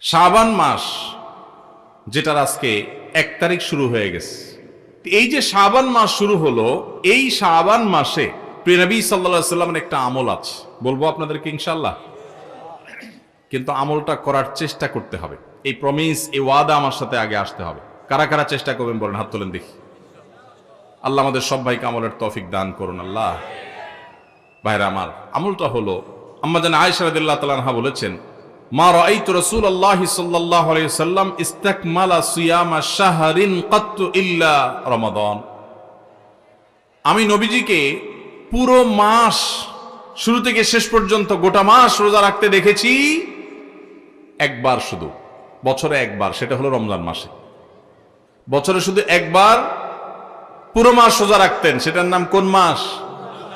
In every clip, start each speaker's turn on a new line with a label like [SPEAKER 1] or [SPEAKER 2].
[SPEAKER 1] শাবান মাস, যেটার আজকে 1 তারিখ শুরু হয়ে গেছে। এই যে শাবান মাস শুরু হলো, এই শাবান মাসে প্রিয় নবী সাল্লাল্লাহু আলাইহি সাল্লামের একটা আমল আছে, বলবো আপনাদেরকে ইনশাআল্লাহ। কিন্তু আমলটা করার চেষ্টা করতে হবে। এই প্রমিস, এই ওয়াদা আমার সাথে আগে আসতে হবে। কারা কারা চেষ্টা করবেন বলেন, হাত তোলেন দেখি। আল্লাহ আমাদের সবাইকে আমলের তৌফিক দান করুন আল্লাহ। ভাইরা আমার, আমলটা হলো, আম্মা জান আয়েশা রাদিয়াল্লাহু তাআলা আনহা বলেছেন, মা রাআইতু রাসূলুল্লাহি সাল্লাল্লাহু আলাইহি ওয়াসাল্লাম ইসতাকমালা সিয়ামা শাহরিন কাত্তু ইল্লা রমাদান। আমি নবীজিকে পুরো মাস, শুরু থেকে শেষ পর্যন্ত গোটা মাস রোজা রাখতে দেখেছি একবার, শুধু বছরে একবার, সেটা হলো রমজান মাসে। বছরে শুধু একবার পুরো মাস রোজা রাখতেন, সেটার নাম কোন মাস?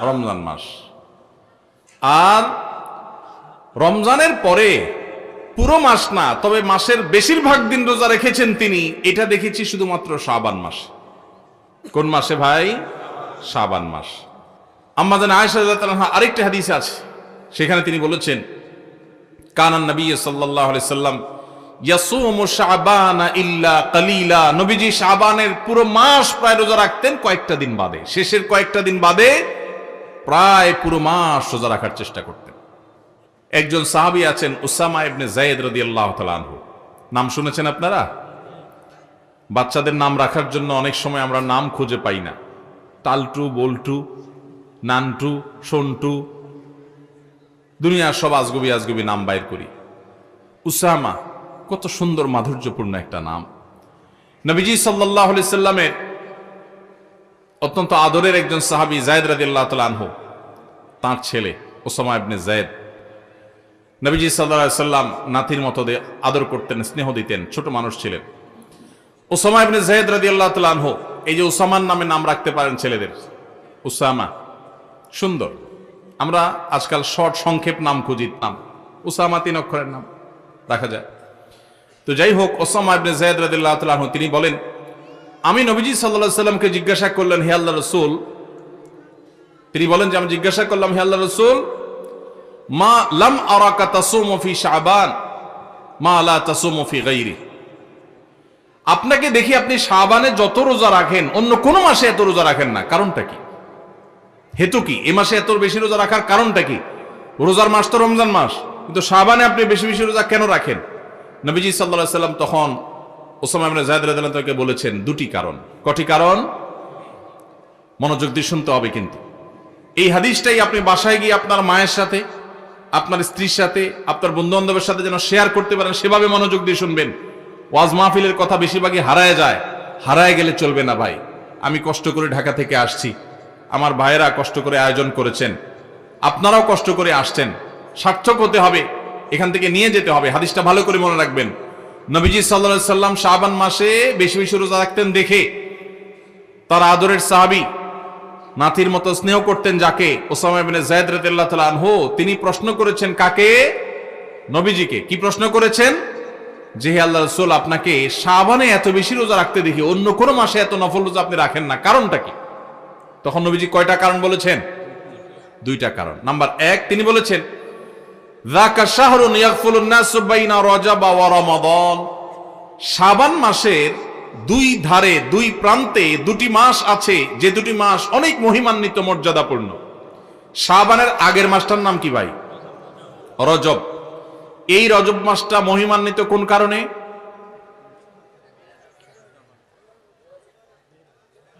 [SPEAKER 1] রমজান মাস। আর রমজানের পরে পুরো মাস না, তবে মাসের বেশিরভাগ দিন রোজা রেখেছেন তিনি, এটা দেখেছি শুধুমাত্র শাবান মাসে। কোন মাসে ভাই? শাবান মাস। আম্মা জান আয়েশা রাদিয়াল্লাহু তাআলা আরেকটা হাদিসে আছে, সেখানে তিনি বলেছেন, কানান নবী সাল্লাল্লাহু আলাইহি সাল্লাম ইয়াসুমু শাবানা ইল্লা কালিলা। নবীজি শাবানের পুরো মাস প্রায় রোজা রাখতেন, কয়েকটা দিন বাদে, শেষের কয়েকটা দিন বাদে প্রায় পুরো মাস রোজা রাখার চেষ্টা করতেন। একজন সাহাবী আছেন উসামা ইবনে যায়েদ রাদিয়াল্লাহু তাআলা আনহু, নাম শুনেছেন আপনারা? বাচ্চাদের নাম রাখার জন্য অনেক সময় আমরা নাম খুঁজে পাই না, টালটু, বল্টু, নানটু, সন্টু, দুনিয়ার সব আজগুবি আজগুবি নাম বাইর করি। উসামা কত সুন্দর মাধুর্যপূর্ণ একটা নাম। নবীজি সাল্লাল্লাহু আলাইহি সাল্লামের অত্যন্ত আদরের একজন সাহাবী যায়েদ রাদিয়াল্লাহু তাআলা আনহু, তার ছেলে উসামা ইবনে যায়েদ, নবীজি সাল্লাল্লাহু আলাইহি সাল্লাম নাতির মতো আদর করতেন, স্নেহ দিতেন, ছোট মানুষ ছিলেন। উসামা ইবনে যায়েদ রাদিয়াল্লাহু তাআলা আনহু, এই যে উসামার নামে নাম রাখতে পারেন ছেলেদের, উসামা সুন্দর। আমরা আজকাল শর্ট সংক্ষেপ নাম খুঁজি, নাম উসামা 3 অক্ষরের নাম রাখা যায়। তো যাই হোক, উসামা ইবনে যায়েদ রাদিয়াল্লাহু তাআলা আনহু তিনি বলেন, আমি নবীজি সাল্লাল্লাহু আলাইহি সাল্লামকে জিজ্ঞাসা করলেন, হে আল্লাহর রাসূল, তিনি বলেন যে আমি জিজ্ঞাসা করলাম, হে আল্লাহর রাসূল, মা লাম আরাকা তাসুমু ফি শাবান মা লা তাসুমু ফি গায়রি। আপনাকে দেখি আপনি শাবানে যত রোজা রাখেন অন্য কোন মাসে এত রোজা রাখেন না, কারণটা কি? হেতু কি? এই মাসে এত বেশি রোজা রাখার কারণটা কি? রোজার মাস তো রমজান মাস, কিন্তু শাবানে আপনি বেশি বেশি রোজা কেন রাখেন? নবীজি সাল্লাল্লাহু আলাইহি সাল্লাম তখন উসামা ইবনে যায়েদ রাদিয়াল্লাহু তাআলাকে বলেছেন 2টি কারণ। কটি কারণ? মনোযোগ দিয়ে শুনতে হবে কিন্তু। এই হাদিসটাই আপনি বাসায় গিয়ে আপনার মায়ের সাথে, আপনার স্ত্রীর সাথে, আপনার বন্ধু বান্ধবের সাথে যেন শেয়ার করতে পারেন, সেভাবে মনোযোগ দিয়ে শুনবেন। ওয়াজ মাহফিলের কথা বেশিরভাগই হারায় যায়, হারায় গেলে চলবে না ভাই। আমি কষ্ট করে ঢাকা থেকে আসছি, আমার ভাইয়েরা কষ্ট করে আয়োজন করেছেন, আপনারাও কষ্ট করে আসছেন, সার্থক হতে হবে, এখান থেকে নিয়ে যেতে হবে। হাদিসটা ভালো করে মনে রাখবেন। নবীজি সাল্লাল্লাহু আলাইহি সাল্লাম শাবান মাসে বেশি বেশি রোজা রাখতেন দেখে তার আদরের সাহাবী, নাতির মতো স্নেহ করতেন যাকে, উসামা ইবনে যায়েদ রাদিয়াল্লাহু তাআলা আনহু, তিনি প্রশ্ন করেছেন কাকে? নবীজিকে। কি প্রশ্ন করেছেন? যে হে আল্লাহর রাসূল, আপনাকে শাবানে এত বেশি রোজা রাখতে দেখি, অন্য কোন মাসে এত নফল রোজা আপনি রাখেন না, কারণটা কি? তখন নবীজি কয়টা কারণ বলেছেন? 2টা কারণ। নাম্বার 1, তিনি বলেছেন, যাকা শাহরুন ইয়াগফুলুন নাসু বাইনা রজব ওয়া রমাদান। শাবান মাসের 2 ধারে, 2 প্রান্তে 2টি মাস আছে, যে 2টি মাস অনেক মহিমান্বিত, মর্যাদাপূর্ণ। শাবানের আগের মাসটার নাম কি ভাই? রজব। এই রজব মাসটা মহিমান্বিত কোন কারণে?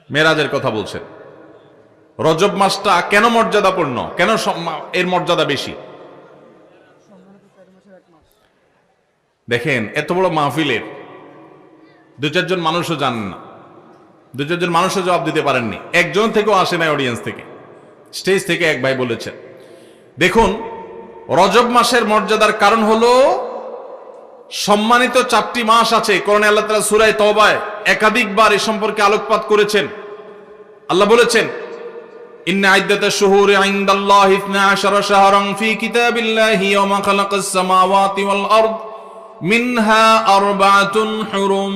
[SPEAKER 1] মেরাজের কথা বলছেন। রজব মাসটা কেন মর্যাদাপূর্ণ, কেন এর মর্যাদা বেশি? দেখেন, এত বড় মাহফিলের 2-4 জন মানুষও জানেন না, 2-4 জন মানুষও জবাব দিতে পারেননি, একজন থেকেও আসে নাই অডিয়েন্স থেকে, স্টেজ থেকে এক ভাই বলেছেন। দেখুন, রজব মাসের মর্যাদার কারণ হলো সম্মানিত 4টি মাস আছে। কোরআনে আল্লাহ তাআলা সূরা তওবায় একাধিকবার এ সম্পর্কে আলোকপাত করেছেন। আল্লাহ বলেছেন, ইন্না ইদ্দাতাশ শুহুরি ইনদাল্লাহি 12 শাহরান ফি কিতাবিল্লাহি ইয়াওমা খালাকাস সামাওয়াতি ওয়াল আরদ মিনহা আরবাতুন হুরুম।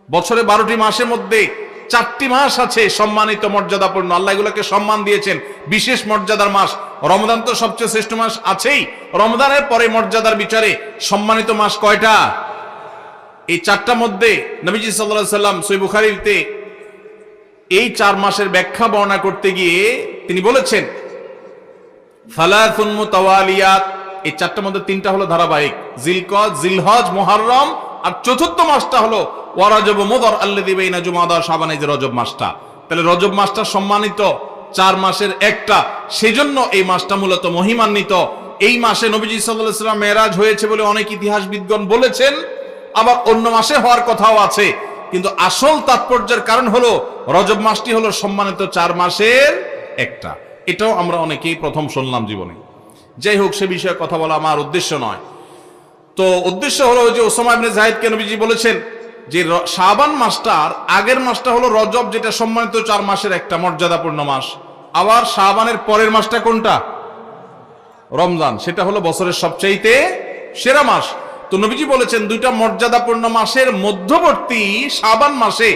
[SPEAKER 1] বছরে 12টি মাসের মধ্যে 4টি মাস আছে সম্মানিত মর্যাদাপূর্ণ, আল্লাহ এগুলোকে সম্মান দিয়েছেন, বিশেষ মর্যাদার মাস। রমজান তো সবচেয়ে শ্রেষ্ঠ মাস আছেই, রমজানের পরে মর্যাদার বিচারে সম্মানিত মাস কয়টা? এই 4টার মধ্যে নবীজি সাল্লাল্লাহু আলাইহি সাল্লাম সহিহ বুখারীতে এই 4 মাসের ব্যাখ্যা বর্ণনা করতে গিয়ে তিনি বলেছেন ফালাতুন মুতাওয়ালিয়াত, এই 4টার মধ্যে 3টা হলো ধারাবাহিক, জিলকদ, জিলহজ, মুহররম, আর চতুর্থ মাসটা হলো ওয়া রজব মুদর আল্লাযী বাইনা জুমাদা শাবান, এই যে রজব মাসটা। তাহলে রজব মাসটা সম্মানিত 4 মাসের একটা, সেজন্য এই মাসটা মূলত মহিমান্বিত। এই মাসে নবীজি সাল্লাল্লাহু আলাইহি সাল্লাম মেরাজ হয়েছে বলে অনেক ইতিহাসবিদগণ বলেছেন, আবার অন্য মাসে হওয়ার কথাও আছে, কিন্তু আসল তাৎপর্যের কারণ হলো রজব মাসটি হলো সম্মানিত 4 মাসের একটা। এটাও আমরা অনেকেই প্রথম শুনলাম জীবনে। যাই হোক, সে বিষয়ে কথা বলা আমার উদ্দেশ্য নয়। তো উদ্দেশ্য হলো যে ওসামা ইবনে যায়েদকে নবীজি বলেছেন যে শাবান মাসটার আগের মাসটা হলো রজব, যেটা সম্মানিত 4 মাসের একটা মর্যাদাপূর্ণ মাস। আবার শাবানের পরের মাসটা কোনটা? রমজান, সেটা হলো বছরের সবচাইতে সেরা মাস। তো নবীজি বলেছেন 2টা মর্যাদাপূর্ণ মাসের মধ্যবর্তী শাবান মাসে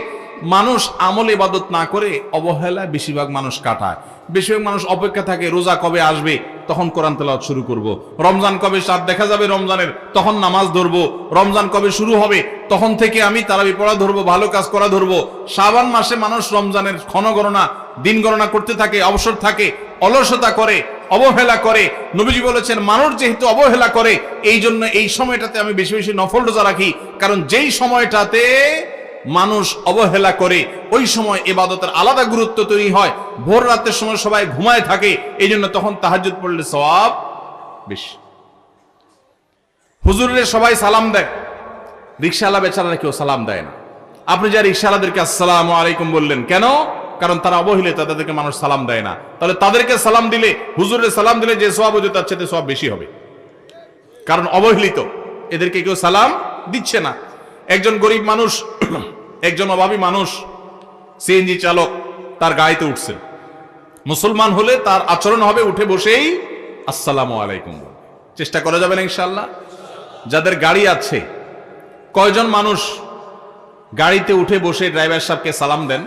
[SPEAKER 1] মানুষ আমল ইবাদত না করে অবহেলায় বেশিরভাগ মানুষ কাটায়। বেশিরভাগ মানুষ অপেক্ষা থাকে রোজা কবে আসবে, তখন কোরআন তেলাওয়াত শুরু করব। রমজান কবে চাঁদ দেখা যাবে রমজানের, তখন নামাজ ধরবো। রমজান কবে শুরু হবে, তখন থেকে আমি তারাবি পড়া ধরবো, ভালো কাজ করা ধরবো। শাবান মাসে মানুষ রমজানের ক্ষণগণনা, দিন গণনা করতে থাকে, অবসর থাকে, অলসতা করে, অবহেলা করে। নবীজি বলেছেন মানুষ যেহেতু অবহেলা করে, এই জন্য এই সময়টাতে আমি বেশি বেশি নফল রোজা রাখি, কারণ যেই সময়টাতে মানুষ অবহেলা করে ওই সময় ইবাদতের আলাদা গুরুত্ব তৈরি হয়। ভোর রাতের সময় সবাই ঘুমায় থাকে, এই জন্য তখন তাহাজ্জুদ পড়লে সওয়াব বেশি। হুজুরে সবাই সালাম দেয়, রিকশাওয়ালা বেচারারা কেউ সালাম দেয় না। আপনি যা রিকশাওয়ালাদেরকে আসসালামু আলাইকুম বললেন কেন? কারণ তারা অবহেলিত, তাদেরকে মানুষ সালাম দেয় না। তাহলে তাদেরকে সালাম দিলে, হুজুরে সালাম দিলে যে সওয়াব হতো তার চেয়ে সওয়াব বেশি হবে, কারণ অবহেলিত, এদেরকে কেউ সালাম দিচ্ছে না। একজন গরিব মানুষ, একজন অভাবী মানুষ, সিএনজি চালক, তার গাড়িতে উঠছেন। মুসলমান হলে তার আচরণ হবে উঠে বসেই আসসালামু আলাইকুম। চেষ্টা করা যাবে না ইনশাআল্লাহ? যাদের গাড়ি আছে, কয়জন মানুষ গাড়িতে উঠে বসে ড্রাইভার সাহেবকে সালাম দেন?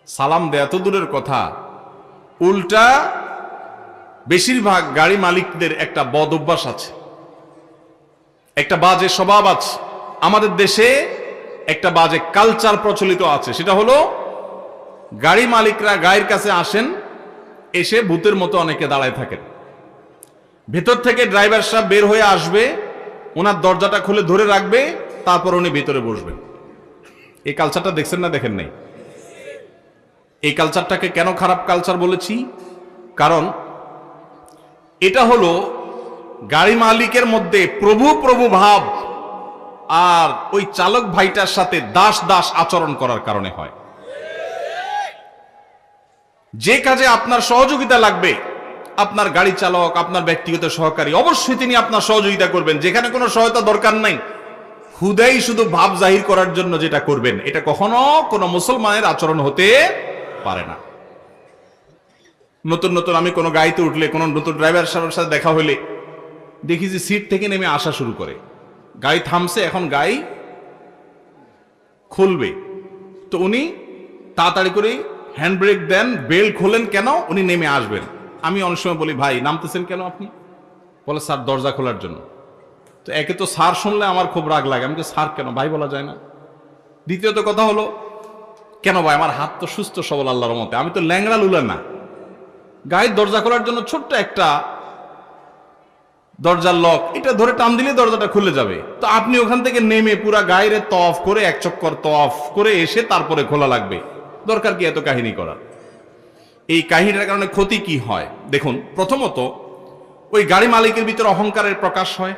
[SPEAKER 1] সালাম দেয়া তো দূরের কথা, উল্টা বেশিরভাগ গাড়ি মালিকদের একটা বদ অভ্যাস আছে, একটা বাজে স্বভাব আছে। আমাদের দেশে একটা বাজে কালচার প্রচলিত আছে, সেটা হলো গাড়ি মালিকরা গায়ের কাছে আসেন, এসে ভূতের মতো অনেকে দাঁড়ায় থাকেন। ভেতর থেকে ড্রাইভার সাহেব বের হয়ে আসবে, ওনার দরজাটা খুলে ধরে রাখবে, তারপর উনি ভেতরে বসবেন। এই কালচারটা দেখছেন না দেখেন নাই? এই কালচারটাকে কেন খারাপ কালচার বলেছি? কারণ এটা হলো গাড়ি মালিকের মধ্যে প্রভু প্রভু ভাব আর ওই চালক ভাইটার সাথে দাস দাস আচরণ করার কারণে হয়। যে কাজে আপনার সহযোগিতা লাগবে, আপনার গাড়ি চালক, আপনার ব্যক্তিগত সহকারী, অবশ্যই তিনি আপনার সহযোগিতা করবেন। যেখানে কোনো সহায়তা দরকার নাই, হুদাই শুধু ভাব জাহির করার জন্য যেটা করবেন, এটা কখনো কোনো মুসলমানের আচরণ হতে পারে না। নতুন নতুন আমি কোনো গাড়িতে উঠলে, কোনো নতুন ড্রাইভার সাহেবের সাথে দেখা হলে দেখি যে সিট থেকে নেমে আসা শুরু করে। গাড়ি থামছে, এখন গাড়ি খুলবে, তো উনি তাড়াতাড়ি করে হ্যান্ড ব্রেক দেন, বেল্ট খোলেন, কেন? উনি নেমে আসবেন। আমি অনেক সময় বলি, ভাই নামতেছেন কেন আপনি? বলে স্যার দরজা খোলার জন্য। তো একে তো স্যার শুনলে আমার খুব রাগ লাগে, আমি স্যার কেন, ভাই বলা যায় না? দ্বিতীয়ত কথা হলো, কেন ভাই, আমার হাত তো সুস্থ সবল আল্লাহর রহমতে, আমি তো ল্যাংড়া লুলা না। গাড়ির দরজা খোলার জন্য ছোট্ট একটা দরজার লক, এটা ধরে টান দিলে দরজাটা খুলে যাবে। তো আপনি ওখান থেকে নেমে পুরা গায়ের তওয়াফ করে, এক চক্কর তওয়াফ করে এসে তারপরে খোলা লাগবে, দরকার কি এত কাহিনী করা? এই কাহিনীটার কারণে ক্ষতি কি হয় দেখুন। প্রথমত, ওই গাড়ি মালিকের ভিতরে অহংকারের প্রকাশ হয়।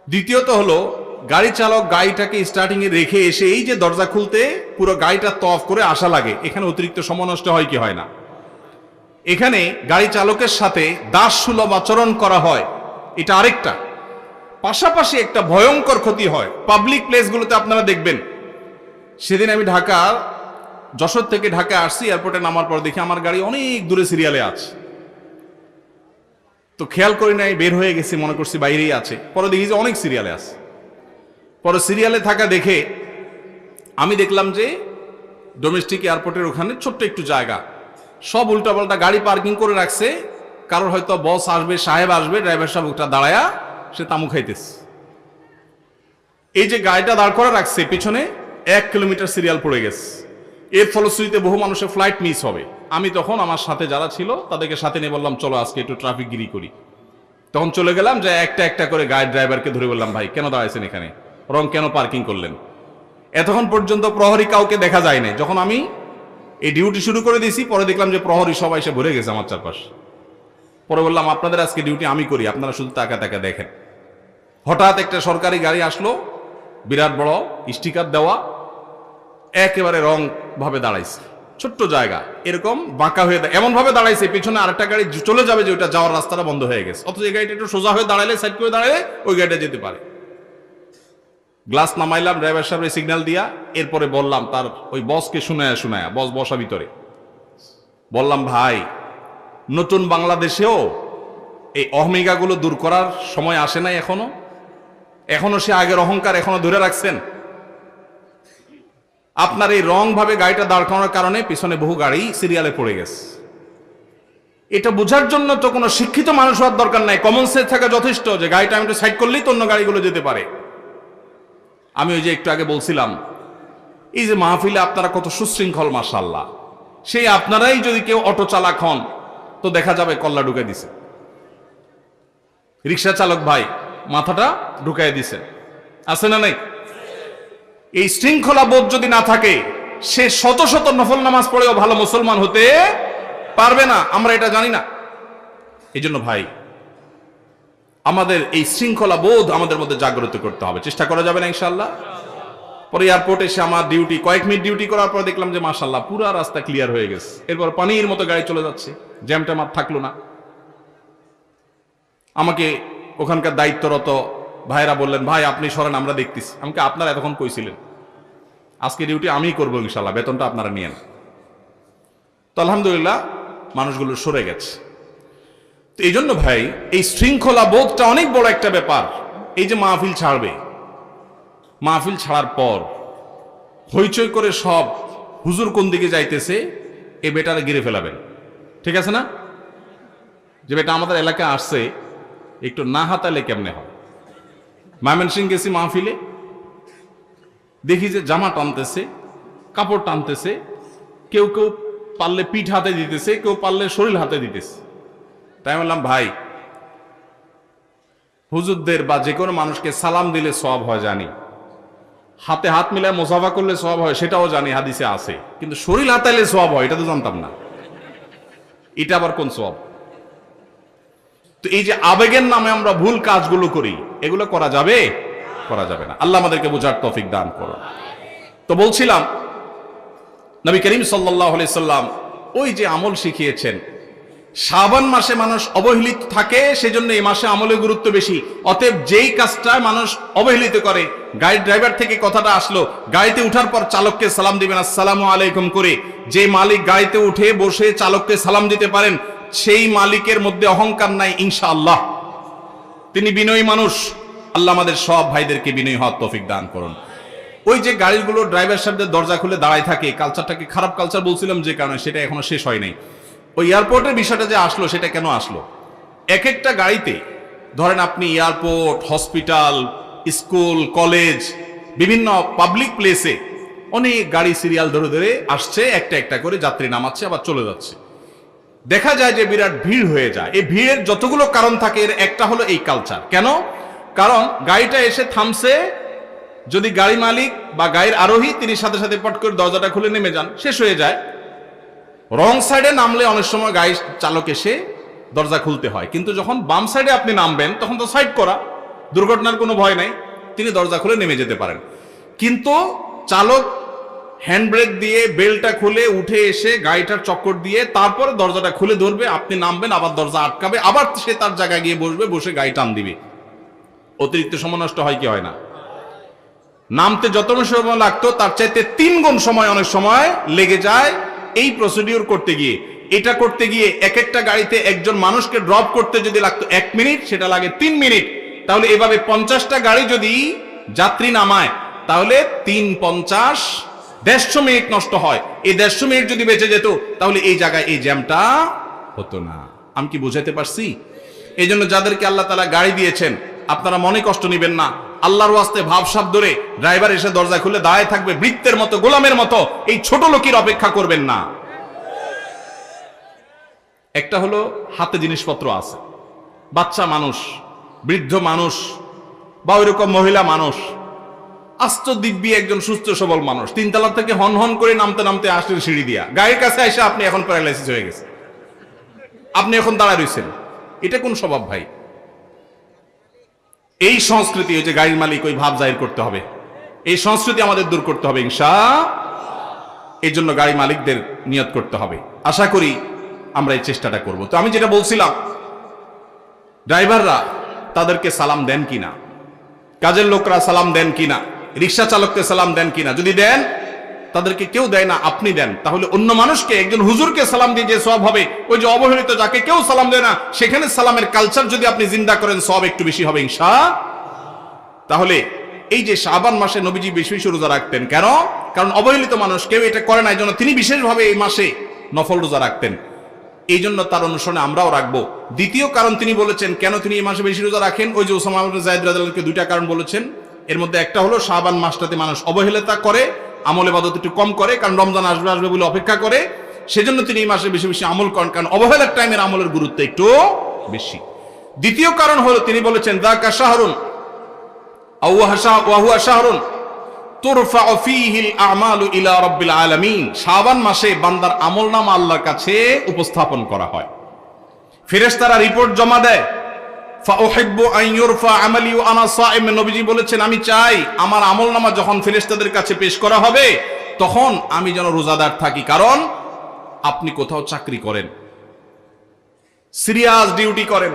[SPEAKER 1] দ্বিতীয়ত হলো, গাড়ি চালক গাড়িটাকে স্টার্টিং এ রেখে এসে এই যে দরজা খুলতে পুরো গাড়িটা তওয়াফ করে আসা লাগে, এখানে অতিরিক্ত সময় নষ্ট হয় কি হয় না? এখানে গাড়ি চালকের সাথে দাস সুলভ আচরণ করা হয়, এটা আরেকটা। পাশাপাশি একটা ভয়ঙ্কর ক্ষতি হয় পাবলিক প্লেসগুলোতে। আপনারা দেখবেন, সেদিন আমি ঢাকার যশোর থেকে ঢাকা আসছি, এয়ারপোর্টে নামার পর দেখি আমার গাড়ি অনেক দূরে সিরিয়ালে আছে। তো খেয়াল করি নাই, বের হয়ে গেছি, মনে করছি বাইরেই আছে। পরে দেখি যে অনেক সিরিয়ালে আছে। পরে সিরিয়ালে থাকা দেখে আমি দেখলাম যে ডোমেস্টিক এয়ারপোর্টের ওখানে ছোট্ট একটু জায়গা, সব উল্টাপাল্টা গাড়ি পার্কিং করে রাখছে। কারোর হয়তো বস আসবে, সাহেব আসবে, ড্রাইভার সাহেব ওটা দাঁড়ায়া সে তামু খাইতেছে। এই যে গাড়িটা দাঁড় করে রাখছে পিছনে 1 কিলোমিটার সিরিয়াল পড়ে গেছে। এর ফলশ্রুতিতে বহু মানুষের ফ্লাইট মিস হবে। আমি তখন আমার সাথে যারা ছিল তাদেরকে সাথে নিয়ে বললাম, চলো আজকে একটু ট্রাফিক গিরি করি। তখন চলে গেলাম, যে একটা একটা করে গাড়ির ড্রাইভারকে ধরে বললাম, ভাই কেন দাঁড়াইছেন এখানে, রং কেন পার্কিং করলেন? এতক্ষণ পর্যন্ত প্রহরী কাউকে দেখা যায় নাই। যখন আমি এই ডিউটি শুরু করে দিয়েছি, পরে দেখলাম যে প্রহরী সবাই এসে ভরে গেছে আমার চারপাশ। পরে বললাম, আপনাদের আজকে ডিউটি আমি করি, আপনারা শুধু তাকা তাকা দেখেন। হঠাৎ একটা সরকারি গাড়ি আসলো, বিরাট বড় স্টিকার দেওয়া, একেবারে রং ভাবে দাঁড়াইছে, ছোট্ট জায়গা, এরকম বাঁকা হয়ে এমন ভাবে দাঁড়াইছে, পিছনে আরেকটা গাড়ি চলে যাবে যে ওইটা যাওয়ার রাস্তাটা বন্ধ হয়ে গেছে। অথচ এই গাড়িটা একটু সোজা হয়ে দাঁড়ালে, সাইড করে দাঁড়ালে ওই গাড়িটা যেতে পারে। গ্লাস নামাইলাম ড্রাইভার সাহেবের সিগন্যাল দিয়া, এরপরে বললাম তার ওই বসকে শুনায়া, বস বসা ভিতরে, বললাম, ভাই নতুন বাংলাদেশেও এই অহমিকাগুলো দূর করার সময় আসে নাই এখনো সে আগের অহংকার এখনো ধরে রাখছেন। আপনার এই রং ভাবে গাড়িটা দাঁড় করানোর কারণে পিছনে বহু গাড়ি সিরিয়ালে পড়ে গেছে। এটা বোঝার জন্য তো কোনো শিক্ষিত মানুষ হওয়ার দরকার নাই, কমন সেন্স থাকা যথেষ্ট, যে গাড়িটা আমি একটু সাইড করলেই তো অন্য গাড়িগুলো যেতে পারে। আমি ওই যে একটু আগে বলছিলাম, এই যে মাহফিলে আপনারা কত সুশৃঙ্খল, মাশাআল্লাহ, সেই আপনারাই যদি কেউ অটো চালক হন তো দেখা যাবে কল্লা ঢুকে দিছে, রিক্সা চালক ভাই মাথাটা ঢুকাই দিছে, আছে না নাই? এই শৃঙ্খলা বোধ যদি না থাকে, সে শত শত নফল নামাজ পড়েও ভালো মুসলমান হতে পারবে না। আমরা এটা জানি না। এই জন্য ভাই, আমাদের এই শৃঙ্খলা বোধ আমাদের মধ্যে জাগ্রত করতে হবে। চেষ্টা করা যাবে না ইনশাআল্লাহ? পরে এয়ারপোর্টে এসে আমার ডিউটি, কয়েক মিনিট ডিউটি করার পর দেখলাম যে মাশাআল্লাহ পুরো রাস্তা ক্লিয়ার হয়ে গেছে। এরপর পানির মতো গাড়ি চলে যাচ্ছে, জ্যামটা আর থাকলো না। আমাকে ওখানকার দায়িত্বরত ভাইরা বললেন, ভাই আপনি সরেন, আমরা দেখতেছি। আমাকে আপনারা এতক্ষণ কইছিলেন, আজকে ডিউটি আমিই করবো ইনশাআল্লাহ, বেতনটা আপনারা নিয়েন। তো আলহামদুলিল্লাহ মানুষগুলো সরে গেছে। তো এই জন্য ভাই, এই শৃঙ্খলা বোধটা অনেক বড় একটা ব্যাপার। এই যে মাহফিল ছাড়বে, মাহফিল ছাড়ার পর হইচই করে সব হুজুর কোন দিকে যাইতেছে, এ বেটারে গিরে ফেলাবেন, ঠিক আছে না? যে বেটা আমাদের এলাকায় আসছে, একটু না হাতালে কেমনে হয়? ময়মনসিংহ গেছি মাহফিলে, দেখি যে জামা টানতেছে, কাপড় টানতেছে, কেউ কেউ পারলে পিঠ হাতে দিতেছে, কেউ পারলে শরীর হাতে দিতেছে। তাই বললাম, ভাই হুজুরদের বা যে কোনো মানুষকে সালাম দিলে সওয়াব হয় জানি, হাতে হাত মিলায় মুসাফা করলে সওয়াব হয় সেটাও জানি, হাদিসে আছে, কিন্তু শরীর হাতাইলে সওয়াব হয় এটা তো জানতাম না। এটা আবার কোন সওয়াব? তো এই যে আবেগের নামে আমরা ভুল কাজগুলো করি, এগুলো করা যাবে? করা যাবে না। আল্লাহ আমাদেরকে বোঝার তৌফিক দান করুন। তো বলছিলাম, নবী করিম সাল্লাল্লাহু আলাইহি সাল্লাম ওই যে আমল শিখিয়েছেন, শাবান মাসে মানুষ অবহেলিত থাকে, সেজন্য এই মাসে আমলের গুরুত্ব বেশি। অতএব যেই কাজটা মানুষ অবহেলিত করে, গাড়ির ড্রাইভার থেকে কথাটা আসলো, গাড়িতে উঠার পর চালককে সালাম দিবেন আসসালামু আলাইকুম করে। যে মালিক গাড়িতে উঠে বসে চালককে সালাম দিতে পারেন, সেই মালিকের মধ্যে অহংকার নাই ইনশাআল্লাহ, তিনি বিনয়ী মানুষ। আল্লাহ আমাদের সব ভাইদেরকে বিনয়ী হওয়ার তৌফিক দান করুন। ওই যে গাড়িগুলো ড্রাইভার সাহেবদের দরজা খুলে দাঁড়ায় থাকে, কালচারটাকে খারাপ কালচার বলছিলাম যে কারণে, সেটা এখনো শেষ হয় নাই। ওই এয়ারপোর্টের বিষয়টা যে আসলো, সেটা কেন আসলো? এক একটা গাড়িতে ধরেন আপনি এয়ারপোর্ট, হসপিটাল, স্কুল, কলেজ, বিভিন্ন পাবলিক প্লেসে অনেক গাড়ি সিরিয়াল ধরে ধরে আসছে, একটা একটা করে যাত্রী নামাচ্ছে আবার চলে যাচ্ছে। দেখা যায় যে বিরাট ভিড় হয়ে যায়। এই ভিড়ের যতগুলো কারণ থাকে, এর একটা হলো এই কালচার। কেন? কারণ গাড়িটা এসে থামছে, যদি গাড়ি মালিক বা গাড়ির আরোহী তিনি সাথে সাথে পট করে দরজাটা খুলে নেমে যান, শেষ হয়ে যায়। রং সাইডে নামলে অনেক সময় গাড়ি চালক এসে দরজা খুলতে হয়, কিন্তু যখন বাম সাইডে আপনি নামবেন তখন তো সাইড করা, দুর্ঘটনার কোনো ভয় নাই, তিনি দরজা খুলে নেমে যেতে পারেন। কিন্তু চালক হ্যান্ড ব্রেক দিয়ে বেলটা খুলে উঠে এসে গাড়িটার চক্কর দিয়ে তারপরে দরজাটা খুলে ধরবে, আপনি নামবেন, আবার দরজা আটকাবে, আবার সে তার জায়গায় গিয়ে বসবে, বসে গাড়ি টান দিবে। অতিরিক্ত সময় নষ্ট হয় কি হয় না? নামতে যত সময় লাগতো তার চাইতে 3 গুণ সময় অনেক সময় লেগে যায় এই প্রসিডিউর করতে গিয়ে। এটা করতে গিয়ে এক একটা গাড়িতে একজন মানুষকে ড্রপ করতে যদি লাগতো 1 মিনিট, সেটা লাগে 3 মিনিট। তাহলে এভাবে 50টা গাড়ি যদি যাত্রী নামায়, তাহলে 3 × 50 150 মিনিট নষ্ট হয়। এই 150 মিনিট যদি বেঁচে যেত তাহলে এই জায়গায় এই জ্যামটা হতো না। আমি কি বুঝাতে পারছি? এই জন্য যাদেরকে আল্লাহ তাআলা গাড়ি দিয়েছেন, আপনারা মনে কষ্ট নেবেন না। আল্লাহর ওয়াস্তে ভাবসাব ধরে ড্রাইভার এসে দরজা খুলে দাঁড়ায় থাকবে বৃত্তের মতো, গোলামের মতো, এই ছোট লোকের অপেক্ষা করবেন না। একটা হলো হাতে জিনিসপত্র আছে, বাচ্চা মানুষ, বৃদ্ধ মানুষ, বা ওইরকম মহিলা মানুষ, আস্ত দিব্যি একজন সুস্থ সবল মানুষ, 3 তলা থেকে হন হন করে নামতে নামতে আসলেন সিঁড়ি দিয়া, গায়ের কাছে এসে আপনি এখন প্যারালাইসিস হয়ে গেছে, আপনি এখন দাঁড়ায় রয়েছেন। এটা কোন স্বভাব ভাই? এই সংস্কৃতি, ওই যে গাড়ির মালিক ওই ভাব জাহির করতে হবে, এই সংস্কৃতি আমাদের দূর করতে হবে ইনশাআল্লাহ। এই জন্য গাড়ি মালিকদের নিয়ত করতে হবে। আশা করি আমরা এই চেষ্টাটা করব। তো আমি যেটা বলছিলাম, ড্রাইভাররা তাদেরকে সালাম দেন কিনা, কাজের লোকরা সালাম দেন কিনা, রিক্সা চালককে সালাম দেন কিনা? যদি দেন, তাদেরকে কেউ দেয় না, আপনি দেন, তাহলে অন্য মানুষকে, একজন হুজুরকে সালাম দিয়ে যে সওয়াব হবে, ওই যে অবহেলিত যাকে কেউ সালাম দেয় না, সেখানে সালামের কালচার যদি আপনি জিন্দা করেন, সওয়াব একটু বেশি হবে ইনশাআল্লাহ। তাহলে এই যে শাবান মাসে নবীজি বেশি বেশি রোজা রাখতেন, কেন? কারণ অবহেলিত মানুষ কেউ এটা করে না, এই জন্য তিনি বিশেষভাবে এই মাসে নফল রোজা রাখতেন। এই জন্য তার অনুসরণে আমরাও রাখবো। দ্বিতীয় কারণ তিনি বলেছেন কেন তিনি এই মাসে বেশি রোজা রাখেন, ওই যে উসামা ইবনে যায়েদ রাদিয়াল্লাহু আনহু 2টা কারণ বলেছেন। এর মধ্যে একটা হলো শাবান মাসটাতে মানুষ অবহেলিতা করে, আমল ইবাদত একটু কম করে, কারণ রমজান আসবে আসবে বলে অপেক্ষা করে, সেজন্য তিনি এই মাসে বেশি বেশি আমল করেন, কারণ অবহেলার টাইমের আমলের গুরুত্ব একটু বেশি। দ্বিতীয় কারণ হলো তিনি বলেছেন যাকা শাহরুন আও হুয়া শাহরুন তুরফাউ ফীহিল আমালু ইলা রাব্বিল আলামিন। শাবান মাসে বান্দার আমলনামা আল্লাহর কাছে উপস্থাপন করা হয়, ফেরেশতারা রিপোর্ট জমা দেয়। ফাউহিব্বু আন ইউরফা আমালি ওয়া আনা সাইম, নবীজি বলেছেন আমি চাই আমার আমলনামা যখন ফেরেশতাদের কাছে পেশ করা হবে তখন আমি যেন রোজাদার থাকি। কারণ আপনি কোথাও চাকরি করেন, সিরিয়াস ডিউটি করেন,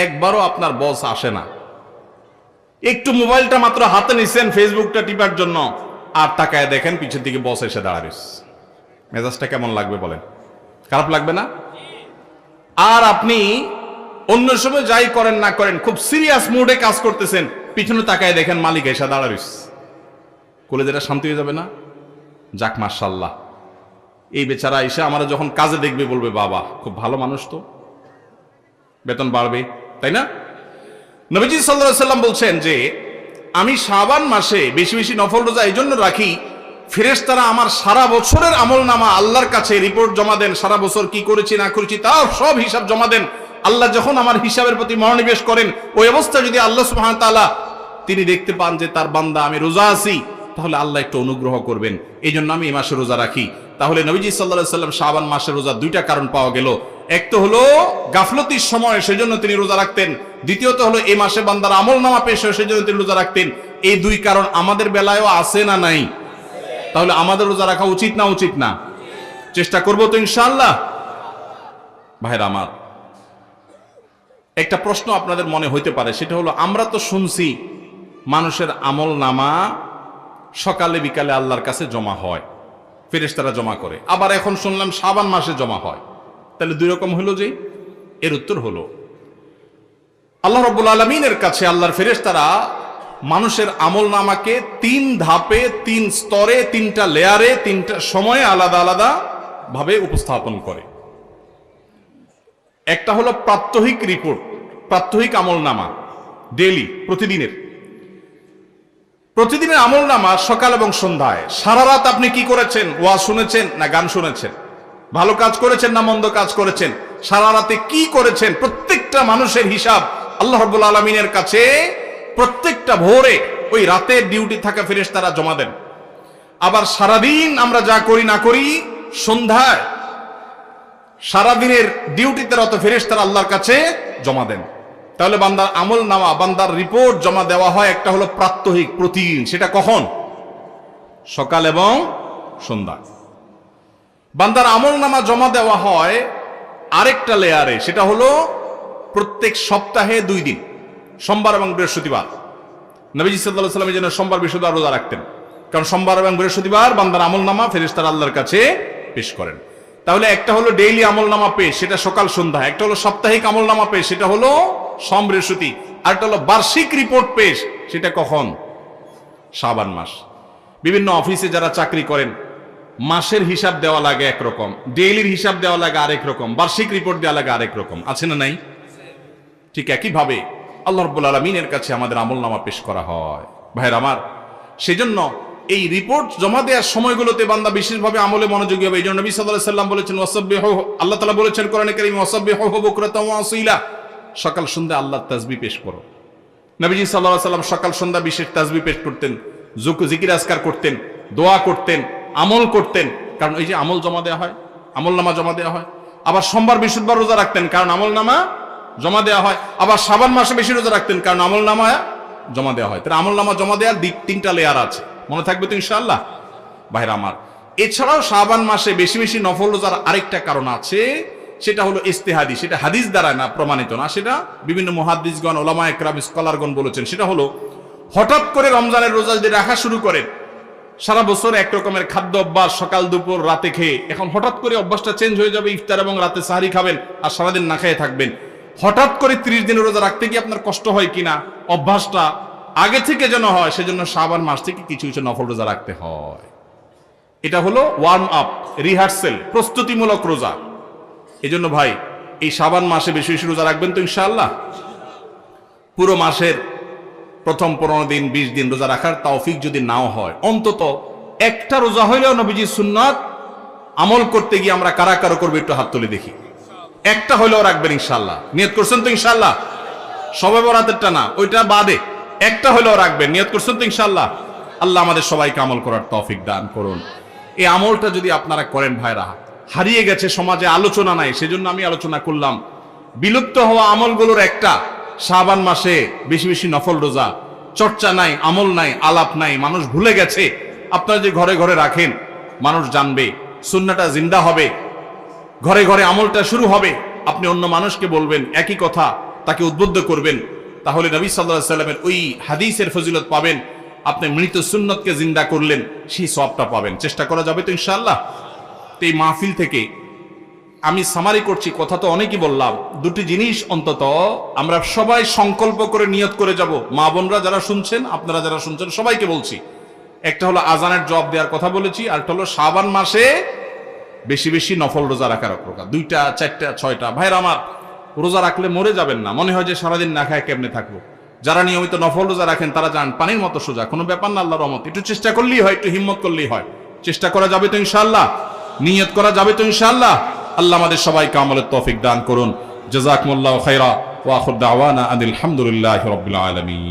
[SPEAKER 1] একবারও আপনার বস আসে না, একটু মোবাইলটা মাত্র হাতে নিছেন ফেসবুকটা টিপার জন্য, আর তাকায় দেখেন পিছের দিকে বস এসে দাঁড়ায়, মেজাজটা কেমন লাগবে বলেন? খারাপ লাগবে না? আর আপনি অন্য সময় যাই করেন না করেন, খুব সিরিয়াস মুডে কাজ করতেছেন, পিছনে তাকায় দেখেন মালিক এসে দাঁড়ায়, কলেজেটা শান্তি হয়ে যাবে না? যাক মাশাআল্লাহ, এই বেচারা এসে আমরা যখন কাজে দেখবে বলবে বাবা খুব ভালো মানুষ, তো বেতন বাড়বে, তাই না? নবীজি সাল্লাল্লাহু আলাইহি ওয়াসাল্লাম বলছেন যে আমি শাবান মাসে বেশি বেশি নফল রোজা এই জন্য রাখি, ফেরেশতারা আমার সারা বছরের আমলনামা আল্লাহর কাছে রিপোর্ট জমা দেন, সারা বছর কি করেছি না করেছি তার সব হিসাব জমা দেন। আল্লাহ যখন আমার হিসাবের প্রতি মনোনিবেশ করেন, ওই অবস্থায় যদি আল্লাহ সুবহানাহু ওয়া তাআলা তিনি দেখতে পান যে তার বান্দা আমি রোজা আছি, তাহলে আল্লাহ একটু অনুগ্রহ করবেন। এই জন্য আমি এই মাসে রোজা রাখি। তাহলে নবীজি সাল্লাল্লাহু আলাইহি ওয়াসাল্লাম শাবান মাসের রোজা 2টা কারণ পাওয়া গেল। এক তো হলো গাফলতির সময়, সেজন্য তিনি রোজা রাখতেন। দ্বিতীয়ত হলো এই মাসে বান্দার আমলনামা পেশ হয়, সেজন্য তিনি রোজা রাখতেন। এই 2 কারণ আমাদের বেলায়ও আছে না নাই? তাহলে আমাদের রোজা রাখা উচিত না উচিত না? চেষ্টা করব তো ইনশাআল্লাহ। ভাইরা আমার, একটা প্রশ্ন আপনাদের মনে হইতে পারে, সেটা হলো আমরা তো শুনছি মানুষের আমলনামা সকালে বিকালে আল্লাহর কাছে জমা হয়, ফেরেশতারা জমা করে, আবার এখন শুনলাম শাবান মাসে জমা হয়, তাহলে 2 রকম হলো যে? এর উত্তর হলো আল্লাহ রাব্বুল আলামিনের কাছে আল্লাহর ফেরেশতারা মানুষের আমলনামাকে 3 ধাপে, 3 স্তরে, 3টা লেয়ারে, 3টা সময়ে আলাদা আলাদা ভাবে উপস্থাপন করে। একটা হলো প্রাত্যহিক রিপোর্ট, প্রাত্যহিক আমলনামা, ডেইলি, প্রতিদিনের আমলনামা সকাল এবং সন্ধ্যায়। সারা রাত আপনি কি করেছেন? ওয়াজ শুনেছেন না গান শুনেছেন? ভালো কাজ করেছেন না মন্দ কাজ করেছেন? সারা রাতে কি করেছেন? প্রত্যেকটা মানুষের হিসাব আল্লাহ রাব্বুল আলামিনের কাছে প্রত্যেকটা ভোরে ওই রাতের ডিউটি থাকা ফেরেশতারা জমা দেন। আবার সারাদিন আমরা যা করি না করি, সন্ধ্যায় সারাদিনের ডিউটিতে রত ফেরেশতারা আল্লাহর কাছে জমা দেন। তাহলে বান্দার আমলনামা, বান্দার রিপোর্ট জমা দেওয়া হয়। একটা হলো প্রাত্যহিক, প্রতিদিন, সেটা কখন? সকাল এবং সন্ধ্যা। বান্দার আমলনামা জমা দেওয়া হয় আরেকটা লেয়ারে, সেটা হলো প্রত্যেক সপ্তাহে 2 দিন, সোমবার এবং বৃহস্পতিবার। নবীজি সাল্লাল্লাহু আলাইহি ওয়াসাল্লাম যেন সোমবার বৃহস্পতিবার রোজা রাখতেন, কারণ সোমবার এবং বৃহস্পতিবার বান্দার আমলনামা ফেরেশতারা আল্লাহর কাছে পেশ করেন। তাহলে একটা হলো ডেইলি আমলনামা পেশ, সেটা সকাল সন্ধ্যা। একটা হলো সাপ্তাহিক আমলনামা পেশ, সেটা হলো সোম বৃহস্পতি। আর একটা হলো বার্ষিক রিপোর্ট পেশ, সেটা কখন? শাবান মাস। বিভিন্ন অফিসে যারা চাকরি করেন, মাসের হিসাব দেওয়া লাগে একরকম, ডেইলির হিসাব দেওয়া লাগে আরেক রকম, বার্ষিক রিপোর্ট দেওয়া লাগে আরেক রকম, আছে না নাই? ঠিক একইভাবে আল্লাহ রাব্বুল আলামিনের কাছে আমাদের আমলনামা পেশ করা হয়। ভাইয়ের আমার, সেজন্য এই রিপোর্ট জমা দেওয়ার সময়গুলোতে বান্দা বিশেষভাবে আমলে মনোযোগী হবে। এই জন্য নবী সাল্লাল্লাহু আলাইহি ওয়াসাল্লাম বলেছেন ওয়াসাব্বিহু, আল্লাহ তাআলা বলেছেন কোরআনে কারীমে ওয়াসাব্বিহু বুকরাতাও ওয়া আসীলা, সকাল সন্ধ্যা আল্লাহর তাসবিহ পেশ করো। নবীজি সাল্লাল্লাহু আলাইহি ওয়াসাল্লাম সকাল সন্ধ্যা বিশেষ তাসবিহ পেশ করতেন, জিকির আজকার করতেন, দোয়া করতেন, আমল করতেন। কারণ এই যে আমল জমা দেওয়া হয়, আমলনামা জমা দেওয়া হয়। আবার সোমবার বৃহস্পতিবার রোজা রাখতেন, কারণ আমলনামা জমা দেওয়া হয়। আবার শাবান মাসে বেশি রোজা রাখতেন, কারণ আমলনামা জমা দেওয়া হয়। তাহলে আমলনামা জমা দেওয়ার তিনটা লেয়ার আছে, মনে থাকবে তো ইনশাআল্লাহ? ভাইরা আমার, এছাড়াও শাবান মাসে বেশি বেশি নফল রোজার আরেকটা কারণ আছে, সেটা হলো ইজতিহাদি, সেটা হাদিস দ্বারা না প্রমাণিত না, সেটা বিভিন্ন মুহাদ্দিসগণ, উলামা ইকরাম, স্কলারগণ বলেছেন। সেটা হলো হঠাৎ করে রমজানের রোজা যদি রাখা শুরু করেন, সারা বছর এক রকমের খাদ্য অভ্যাস, সকাল দুপুর রাতে খেয়ে, এখন হঠাৎ করে অভ্যাসটা চেঞ্জ হয়ে যাবে, ইফতার এবং রাতে সাহারি খাবেন আর সারাদিন না খেয়ে থাকবেন। হঠাৎ করে 30 দিনের রোজা রাখতে কি আপনার কষ্ট হয় কিনা? অভ্যাসটা আগে থেকে যেন হয়, সেজন্য শাবান মাস থেকে কিছু কিছু নফল রোজা রাখতে হয়। এটা হলো ওয়ার্ম আপ, রিহার্সেল, প্রস্তুতিমূলক রোজা। এই জন্য ভাই, এই শাবান মাসে বেশি বেশি রোজা রাখবেন তো ইনশাআল্লাহ? পুরো মাসের প্রথম 15 দিন 20 দিন রোজা রাখার তৌফিক যদি নাও হয়, অন্তত একটা রোজা হইলেও নবীজির সুন্নাত আমল করতে গিয়ে আমরা কারা কারা করবো একটু হাত তুলে দেখি। একটা হইলেও রাখবেন ইনশাআল্লাহ। নিয়ত করছেন তো ইনশাআল্লাহ? সবে বরাতেরটা না, ওইটা বাদে একটা হইলেও রাখবেন। নিয়ত করছেন তো ইনশাআল্লাহ? আল্লাহ আমাদের সবাইকে আমল করার তৌফিক দান করুন। এই আমলটা যদি আপনারা করেন ভাইরা, হারিয়ে গেছে, সমাজে আলোচনা নাই, সেজন্য আমি আলোচনা করলাম। বিলুপ্ত হওয়া আমলগুলোর একটা শাবান মাসে বেশি বেশি নফল রোজা। চর্চা নাই, আমল নাই, আলাপ নাই, মানুষ ভুলে গেছে। আপনারা যে ঘরে ঘরে রাখেন, মানুষ জানবে, সুন্নাহটা জিন্দা হবে, ঘরে ঘরে আমলটা শুরু হবে। আপনি অন্য মানুষকে বলবেন একই কথা, তাকে উদ্বুদ্ধ করবেন, তাহলে নবী সাল্লাল্লাহু আলাইহি ওয়াসাল্লামের ওই হাদিসের ফজিলত পাবেন। আপনি মৃত সুন্নতকে জিন্দা করলেন, সেই সওয়াবটা পাবেন। চেষ্টা করা যাবে তো ইনশাআল্লাহ? তো এই মাহফিল থেকে আমি সামারি করছি, কথা তো অনেকই বললাম। দুটি জিনিস অন্তত আমরা সবাই সংকল্প করে নিয়ত করে যাব। মা বোনরা যারা শুনছেন, আপনারা যারা শুনছেন, সবাইকে বলছি, একটা হলো আজানের জবাব দেওয়ার কথা বলেছি, আর একটা হলো শাবান মাসে বেশি বেশি নফল রোজা রাখার প্রকার। 2টা 4টা 6টা। ভাইরা আমার, রোজা রাখলে মরে যাবেন না, মনে হয় যে সারাদিন না খায় কেমনে থাকবো। যারা নিয়মিত নফল রোজা রাখেন তারা জান পানির মতো সোজা, কোনো ব্যাপার না, আল্লাহর রহমত। একটু চেষ্টা করলেই হয়, একটু হিম্মত করলেই হয়। চেষ্টা করা যাবে তো ইনশাআল্লাহ? নিয়ত করা যাবে তো ইনশাআল্লাহ? আল্লাহ আমাদের সবাইকে আমলের তৌফিক দান করুন। জাযাকুমুল্লাহু খাইরা ওয়া আখিরু দাওয়ানা আনিল হামদুলিল্লাহি রাব্বিল আলামিন।